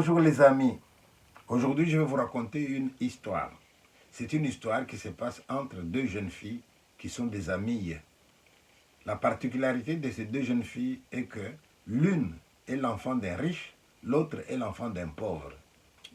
Bonjour les amis, aujourd'hui je vais vous raconter une histoire. C'est une histoire qui se passe entre deux jeunes filles qui sont des amies. La particularité de ces deux jeunes filles est que l'une est l'enfant d'un riche, l'autre est l'enfant d'un pauvre.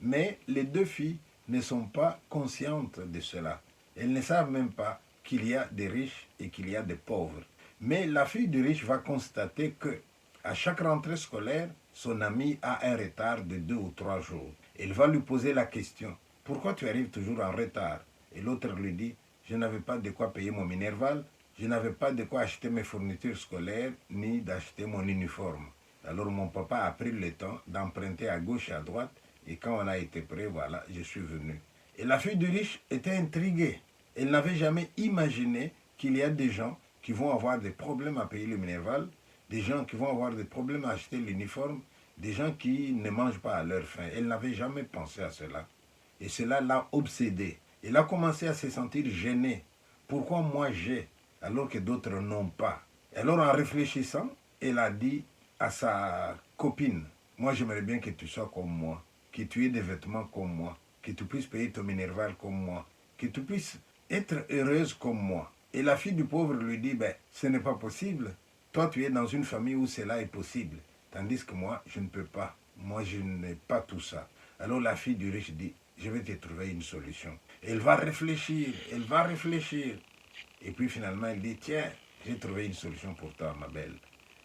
Mais les deux filles ne sont pas conscientes de cela. Elles ne savent même pas qu'il y a des riches et qu'il y a des pauvres. Mais la fille du riche va constater que à chaque rentrée scolaire, son ami a un retard de 2 ou 3 jours. Elle va lui poser la question, pourquoi tu arrives toujours en retard? Et l'autre lui dit, je n'avais pas de quoi payer mon minerval, je n'avais pas de quoi acheter mes fournitures scolaires, ni d'acheter mon uniforme. Alors mon papa a pris le temps d'emprunter à gauche et à droite, et quand on a été prêt, voilà, je suis venu. Et la fille du riche était intriguée. Elle n'avait jamais imaginé qu'il y a des gens qui vont avoir des problèmes à payer le minerval, des gens qui vont avoir des problèmes à acheter l'uniforme, des gens qui ne mangent pas à leur faim. Elle n'avait jamais pensé à cela. Et cela l'a obsédée. Elle a commencé à se sentir gênée. Pourquoi moi j'ai, alors que d'autres n'ont pas? Alors en réfléchissant, elle a dit à sa copine, moi j'aimerais bien que tu sois comme moi, que tu aies des vêtements comme moi, que tu puisses payer ton minerval comme moi, que tu puisses être heureuse comme moi. Et la fille du pauvre lui dit, ben, ce n'est pas possible. Toi, tu es dans une famille où cela est possible. Tandis que moi, je ne peux pas. Moi, je n'ai pas tout ça. Alors la fille du riche dit, je vais te trouver une solution. Elle va réfléchir, elle va réfléchir. Et puis finalement, elle dit, tiens, j'ai trouvé une solution pour toi, ma belle.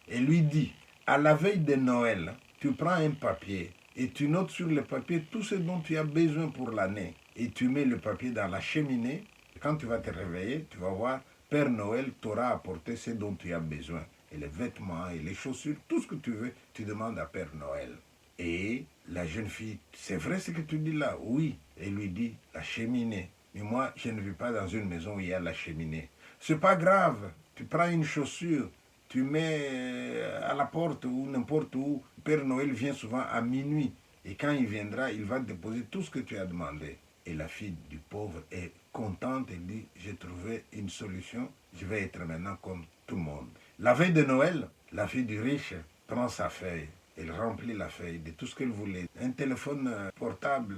Elle lui dit, à la veille de Noël, tu prends un papier et tu notes sur le papier tout ce dont tu as besoin pour l'année. Et tu mets le papier dans la cheminée. Quand tu vas te réveiller, tu vas voir, Père Noël t'aura apporté ce dont tu as besoin. Et les vêtements, et les chaussures, tout ce que tu veux, tu demandes à Père Noël. Et la jeune fille, c'est vrai ce que tu dis là? Oui. Elle lui dit, la cheminée. Mais moi, je ne vis pas dans une maison où il y a la cheminée. C'est pas grave. Tu prends une chaussure, tu mets à la porte ou n'importe où. Père Noël vient souvent à minuit. Et quand il viendra, il va déposer tout ce que tu as demandé. Et la fille du pauvre est contente et dit, j'ai trouvé une solution, je vais être maintenant comme tout le monde. La veille de Noël, la fille du riche prend sa feuille. Elle remplit la feuille de tout ce qu'elle voulait. Un téléphone portable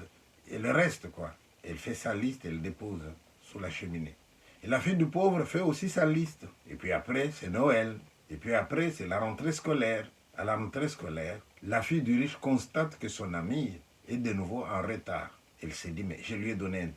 et le reste, quoi. Elle fait sa liste et elle dépose sous la cheminée. Et la fille du pauvre fait aussi sa liste. Et puis après, c'est Noël. Et puis après, c'est la rentrée scolaire. À la rentrée scolaire, la fille du riche constate que son amie est de nouveau en retard. Elle s'est dit, mais je lui ai donné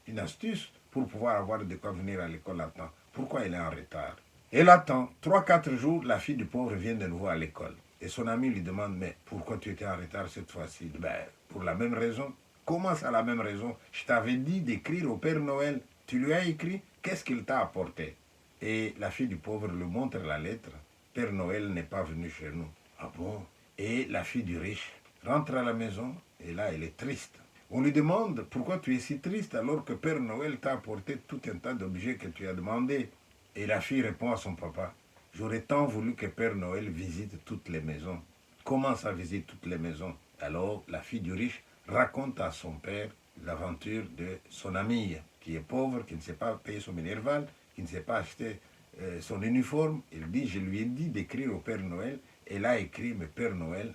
une astuce pour pouvoir avoir de quoi venir à l'école à temps. Pourquoi elle est en retard? Elle attend. 3-4 jours, la fille du pauvre vient de nouveau à l'école. Et son ami lui demande, mais pourquoi tu étais en retard cette fois-ci? Ben, pour la même raison. Comment ça, la même raison? Je t'avais dit d'écrire au Père Noël. Tu lui as écrit, qu'est-ce qu'il t'a apporté? Et la fille du pauvre lui montre la lettre. Père Noël n'est pas venu chez nous. Ah bon? Et la fille du riche rentre à la maison et là, elle est triste. On lui demande pourquoi tu es si triste alors que Père Noël t'a apporté tout un tas d'objets que tu as demandé. Et la fille répond à son papa, j'aurais tant voulu que Père Noël visite toutes les maisons. Comment ça visite toutes les maisons? Alors la fille du riche raconte à son père l'aventure de son amie qui est pauvre, qui ne sait pas payer son minerval, qui ne sait pas acheter son uniforme. Il dit, je lui ai dit d'écrire au Père Noël. Elle a écrit, mais Père Noël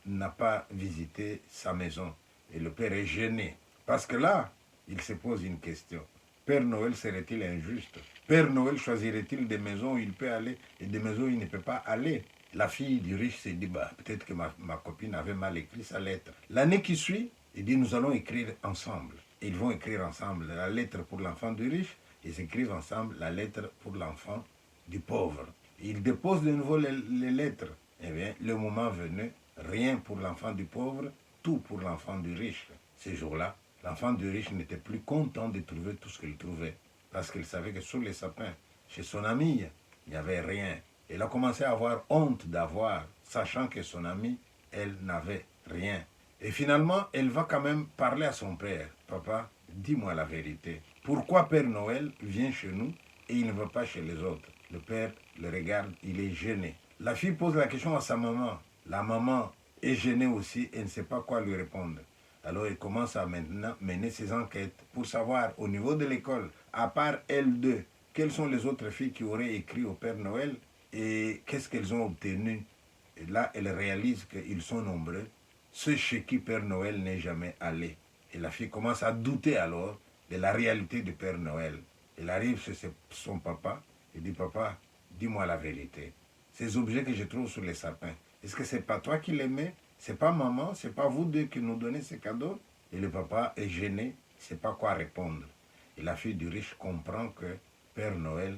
n'a pas visité sa maison. Et le père est gêné. Parce que là, il se pose une question. Père Noël serait-il injuste? Père Noël choisirait-il des maisons où il peut aller et des maisons où il ne peut pas aller? La fille du riche s'est dit, bah, peut-être que ma copine avait mal écrit sa lettre. L'année qui suit, il dit, nous allons écrire ensemble. Et ils vont écrire ensemble la lettre pour l'enfant du riche et ils écrivent ensemble la lettre pour l'enfant du pauvre. Ils déposent de nouveau les lettres. Eh bien, le moment venu, rien pour l'enfant du pauvre, tout pour l'enfant du riche. Ces jours-là, l'enfant du riche n'était plus content de trouver tout ce qu'il trouvait. Parce qu'il savait que sous les sapins, chez son amie, il n'y avait rien. Elle a commencé à avoir honte d'avoir, sachant que son amie, elle n'avait rien. Et finalement, elle va quand même parler à son père. Papa, dis-moi la vérité. Pourquoi Père Noël vient chez nous et il ne va pas chez les autres? Le père le regarde, il est gêné. La fille pose la question à sa maman. La maman est gênée aussi et ne sait pas quoi lui répondre. Alors elle commence à maintenant mener ses enquêtes pour savoir au niveau de l'école, à part elles deux, quelles sont les autres filles qui auraient écrit au Père Noël. Et qu'est-ce qu'elles ont obtenu? Et là, elle réalise qu'ils sont nombreux ceux chez qui Père Noël n'est jamais allé. Et la fille commence à douter alors de la réalité de Père Noël. Elle arrive chez son papa et dit, papa, dis-moi la vérité. Ces objets que je trouve sur les sapins, est-ce que c'est pas toi qui les mets? C'est pas maman? C'est pas vous deux qui nous donnez ces cadeaux? Et le papa est gêné, ne sait pas quoi répondre. Et la fille du riche comprend que Père Noël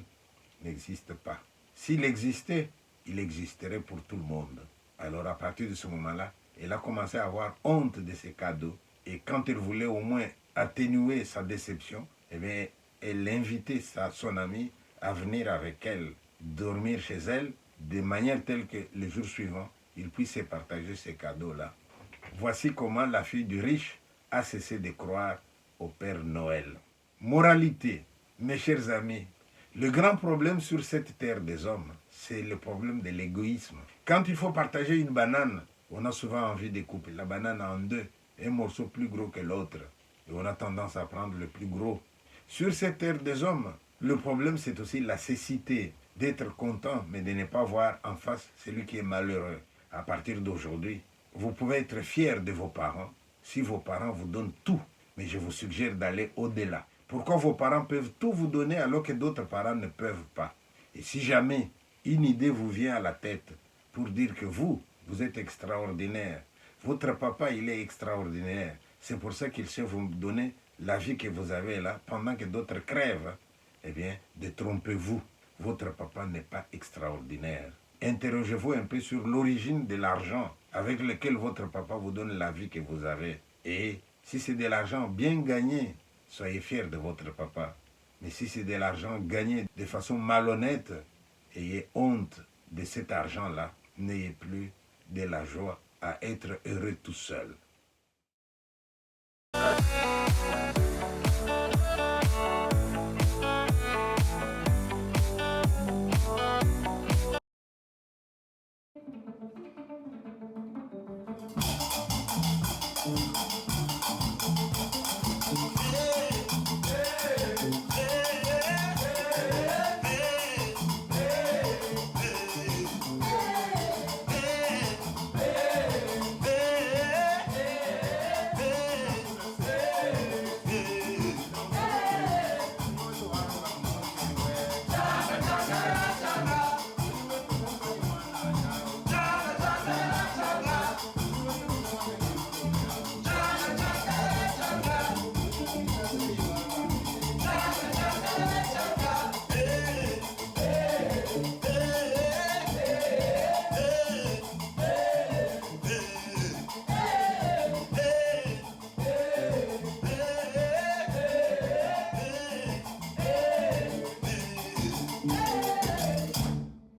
n'existe pas. S'il existait, il existerait pour tout le monde. Alors à partir de ce moment-là, elle a commencé à avoir honte de ses cadeaux. Et quand elle voulait au moins atténuer sa déception, eh bien, elle invitait son amie à venir avec elle, dormir chez elle, de manière telle que le jour suivant, ils puissent partager ces cadeaux-là. Voici comment la fille du riche a cessé de croire au Père Noël. Moralité, mes chers amis, le grand problème sur cette terre des hommes, c'est le problème de l'égoïsme. Quand il faut partager une banane, on a souvent envie de couper la banane en deux, un morceau plus gros que l'autre, et on a tendance à prendre le plus gros. Sur cette terre des hommes, le problème c'est aussi la cécité, d'être content, mais de ne pas voir en face celui qui est malheureux. À partir d'aujourd'hui, vous pouvez être fier de vos parents si vos parents vous donnent tout, mais je vous suggère d'aller au-delà. Pourquoi vos parents peuvent tout vous donner alors que d'autres parents ne peuvent pas? Et si jamais une idée vous vient à la tête pour dire que vous êtes extraordinaire, votre papa, il est extraordinaire, c'est pour ça qu'il sait vous donner la vie que vous avez là, pendant que d'autres crèvent, eh bien, détrompez-vous. Votre papa n'est pas extraordinaire. Interrogez-vous un peu sur l'origine de l'argent avec lequel votre papa vous donne la vie que vous avez. Et si c'est de l'argent bien gagné, soyez fiers de votre papa. Mais si c'est de l'argent gagné de façon malhonnête, ayez honte de cet argent-là. N'ayez plus de la joie à être heureux tout seul.